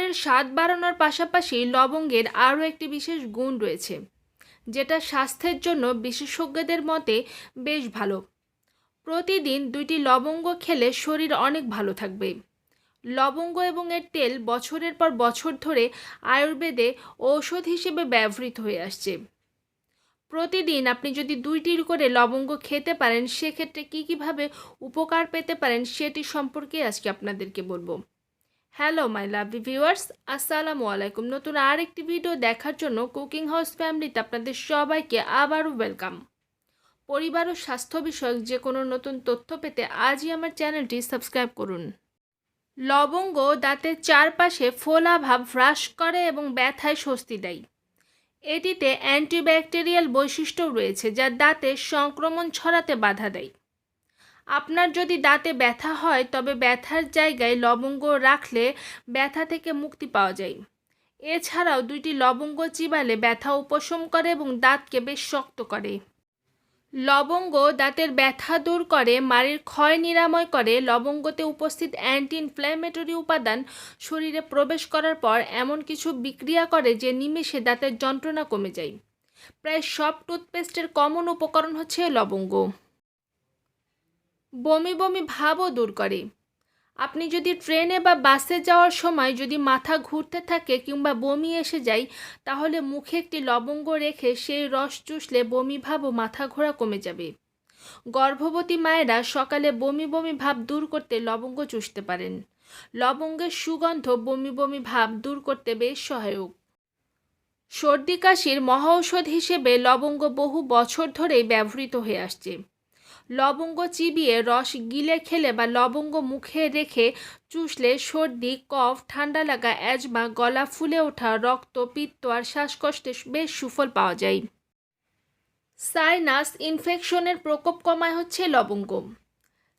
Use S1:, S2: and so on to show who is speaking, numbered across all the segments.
S1: খাবারের স্বাদ বাড়ানোর পাশাপাশি লবঙ্গের আরও একটি বিশেষ গুণ রয়েছে, যেটা স্বাস্থ্যের জন্য বিশেষজ্ঞদের মতে বেশ ভালো। প্রতিদিন 2টি লবঙ্গ খেলে শরীর অনেক ভালো থাকবে। লবঙ্গ এবং এর তেল বছরের পর বছর ধরে আয়ুর্বেদে ঔষধ হিসেবে ব্যবহৃত হয়ে আসছে। প্রতিদিন আপনি যদি 2টি করে লবঙ্গ খেতে পারেন, সেক্ষেত্রে কীভাবে উপকার পেতে পারেন সেটি সম্পর্কে আজকে আপনাদেরকে বলবো। হ্যালো মাই লাভলি ভিউয়ার্স, আসসালামু আলাইকুম। নতুন আরেকটি ভিডিও দেখার জন্য কুকিং হাউস ফ্যামিলিতে আপনাদের সবাইকে আবারও ওয়েলকাম। পরিবার ও স্বাস্থ্য বিষয়ক যে কোনো নতুন তথ্য পেতে আজই আমার চ্যানেলটি সাবস্ক্রাইব করুন। লবঙ্গ দাঁতের চারপাশে ফোলা ভাব হ্রাস করে এবং ব্যথায় স্বস্তি দেয়। এটিতে অ্যান্টিব্যাকটেরিয়াল বৈশিষ্ট্যও রয়েছে, যা দাঁতে সংক্রমণ ছড়াতে বাধা দেয়। আপনার যদি দাঁতে ব্যথা হয়, তবে ব্যথার জায়গায় লবঙ্গ রাখলে ব্যথা থেকে মুক্তি পাওয়া যায়। এছাড়াও 2টি লবঙ্গ চিবালে ব্যথা উপশম করে এবং দাঁতকে বেশ শক্ত করে। লবঙ্গ দাঁতের ব্যথা দূর করে, মাড়ির ক্ষয় নিরাময় করে। লবঙ্গতে উপস্থিত অ্যান্টি ইনফ্ল্যামেটরি উপাদান শরীরে প্রবেশ করার পর এমন কিছু বিক্রিয়া করে যে নিমেষে দাঁতের যন্ত্রণা কমে যায়। প্রায় সব টুথপেস্টের কমন উপকরণ হচ্ছে লবঙ্গ। বমি বমি ভাবও দূর করে। আপনি যদি ট্রেনে বা বাসে যাওয়ার সময় যদি মাথা ঘুরতে থাকে কিংবা বমি এসে যায়, তাহলে মুখে একটি লবঙ্গ রেখে সেই রস চুষলে বমি ভাব ও মাথা ঘোরা কমে যাবে। গর্ভবতী মায়েরা সকালে বমি বমি ভাব দূর করতে লবঙ্গ চুষতে পারেন। লবঙ্গের সুগন্ধ বমি বমি ভাব দূর করতে বেশ সহায়ক। সর্দি কাশির মহাঔষধ হিসেবে লবঙ্গ বহু বছর ধরেই ব্যবহৃত হয়ে আসছে। লবঙ্গ চিবিয়ে রস গিলে খেলে বা লবঙ্গ মুখে রেখে চুষলে সর্দি, কফ, ঠান্ডা লাগা, অ্যাজমা, গলা ফুলে ওঠা, রক্ত, পিত্ত আর শ্বাসকষ্টে বেশ সুফল পাওয়া যায়। সাইনাস ইনফেকশনের প্রকোপ কমায় হচ্ছে লবঙ্গ।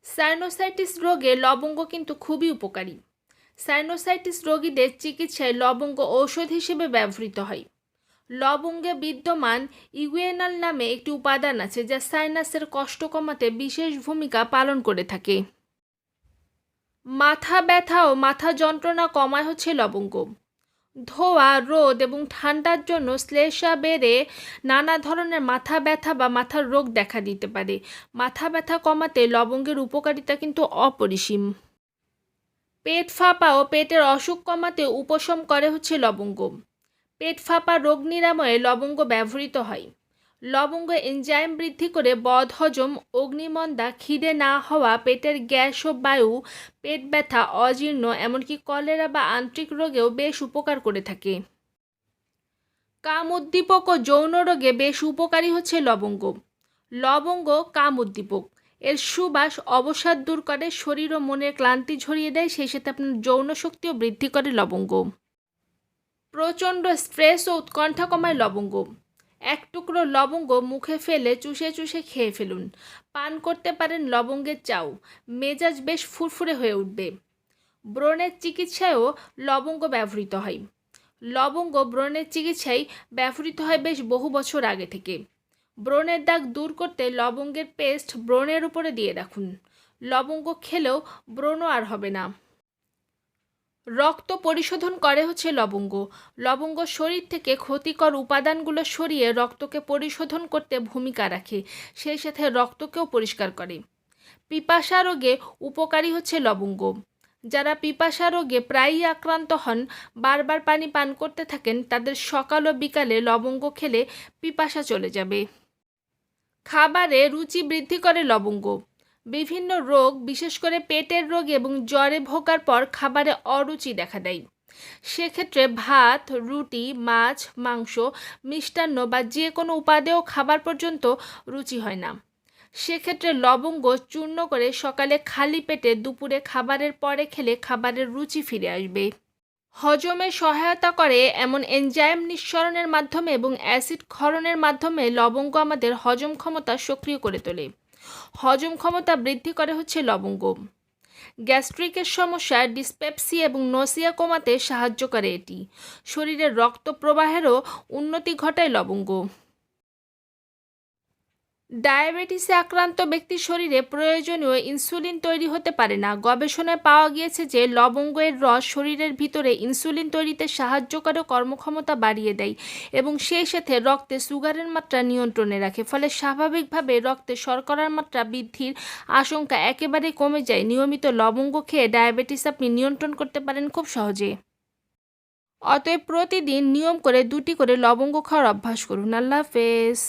S1: সাইনোসাইটিস রোগে লবঙ্গ কিন্তু খুবই উপকারী। সাইনোসাইটিস রোগীদের চিকিৎসায় লবঙ্গ ঔষধ হিসেবে ব্যবহৃত হয়। লবঙ্গে বিদ্যমান ইগুয়েনাল নামে একটি উপাদান আছে, যা সাইনাসের কষ্ট কমাতে বিশেষ ভূমিকা পালন করে থাকে। মাথা ব্যথা ও মাথা যন্ত্রণা কমায় হচ্ছে লবঙ্গ। ধোয়া, রোদ এবং ঠান্ডার জন্য শ্লেষ্মা বেড়ে নানা ধরনের মাথা ব্যথা বা মাথার রোগ দেখা দিতে পারে। মাথা ব্যথা কমাতে লবঙ্গের উপকারিতা কিন্তু অপরিসীম। পেট ফাঁপা ও পেটের অসুখ কমাতে উপশম করে হচ্ছে লবঙ্গ। পেট ফাঁপা রোগ নিরাময়ে লবঙ্গ ব্যবহৃত হয়। লবঙ্গ এনজাইম বৃদ্ধি করে বদহজম, অগ্নিমন্দা, খিদে না হওয়া, পেটের গ্যাস ও বায়ু, পেট ব্যথা, অজীর্ণ, এমনকি কলেরা বা আন্ত্রিক রোগেও বেশ উপকার করে থাকে। কাম উদ্দীপক ও যৌন রোগে বেশ উপকারী হচ্ছে লবঙ্গ। লবঙ্গ কাম উদ্দীপক। এর সুবাস অবসাদ দূর করে, শরীর ও মনের ক্লান্তি ঝরিয়ে দেয়, সেই সাথে আপনার যৌন শক্তিও বৃদ্ধি করে লবঙ্গ। প্রচণ্ড স্ট্রেস ও উৎকণ্ঠা কমায় লবঙ্গ। এক টুকরো লবঙ্গ মুখে ফেলে চুষে চুষে খেয়ে ফেলুন। পান করতে পারেন লবঙ্গের চাও, মেজাজ বেশ ফুরফুরে হয়ে উঠবে। ব্রণের চিকিৎসায়ও লবঙ্গ ব্যবহৃত হয়। লবঙ্গ ব্রণের চিকিৎসায় ব্যবহৃত হয় বেশ বহু বছর আগে থেকে। ব্রণের দাগ দূর করতে লবঙ্গের পেস্ট ব্রণের উপরে দিয়ে রাখুন। লবঙ্গ খেলেও ব্রণ আর হবে না। রক্ত পরিশোধন করে হচ্ছে লবঙ্গ। লবঙ্গ শরীর থেকে ক্ষতিকর উপাদানগুলো সরিয়ে রক্তকে পরিশোধন করতে ভূমিকা রাখে, সেই সাথে রক্তকেও পরিষ্কার করে। পিপাসা রোগে উপকারী হচ্ছে লবঙ্গ। যারা পিপাসা রোগে প্রায়ই আক্রান্ত হন, বারবার পানি পান করতে থাকেন, তাদের সকাল ও বিকালে লবঙ্গ খেলে পিপাসা চলে যাবে। খাবারে রুচি বৃদ্ধি করে লবঙ্গ। বিভিন্ন রোগ, বিশেষ করে পেটের রোগ এবং জ্বরে ভোগার পর খাবারে অরুচি দেখা দেয়। সেক্ষেত্রে ভাত, রুটি, মাছ, মাংস, মিষ্টান্ন বা যে কোনো উপাদেয় খাবার পর্যন্ত রুচি হয় না। সেক্ষেত্রে লবঙ্গ চূর্ণ করে সকালে খালি পেটে দুপুরে খাবারের পরে খেলে খাবারের রুচি ফিরে আসবে। হজমে সহায়তা করে এমন এনজাইম নিঃসরণের মাধ্যমে এবং অ্যাসিড ক্ষরণের মাধ্যমে লবঙ্গ আমাদের হজম ক্ষমতা সক্রিয় করে তোলে। হজম ক্ষমতা বৃদ্ধি করে হচ্ছে লবঙ্গ। গ্যাস্ট্রিকের সমস্যা, ডিসপেপসিয়া এবং নসিয়া কমাতে সাহায্য করে এটি। শরীরের রক্ত প্রবাহেরও উন্নতি ঘটায় লবঙ্গ। ডায়াবেটিসে আক্রান্ত ব্যক্তির শরীরে প্রয়োজনীয় ইনসুলিন তৈরি হতে পারে না। গবেষণায় পাওয়া গিয়েছে যে লবঙ্গের রস শরীরের ভিতরে ইনসুলিন তৈরিতে সাহায্য করে, কর্মক্ষমতা বাড়িয়ে দেয় এবং সেই সাথে রক্তে সুগারের মাত্রা নিয়ন্ত্রণে রাখে। ফলে স্বাভাবিকভাবে রক্তে শর্করার মাত্রা বৃদ্ধির আশঙ্কা একেবারে কমে যায়। নিয়মিত লবঙ্গ খেয়ে ডায়াবেটিস আপনি নিয়ন্ত্রণ করতে পারেন খুব সহজে। অতএব প্রতিদিন নিয়ম করে 2টি করে লবঙ্গ খাওয়ার অভ্যাস করুন। আল্লাহ হাফেজ।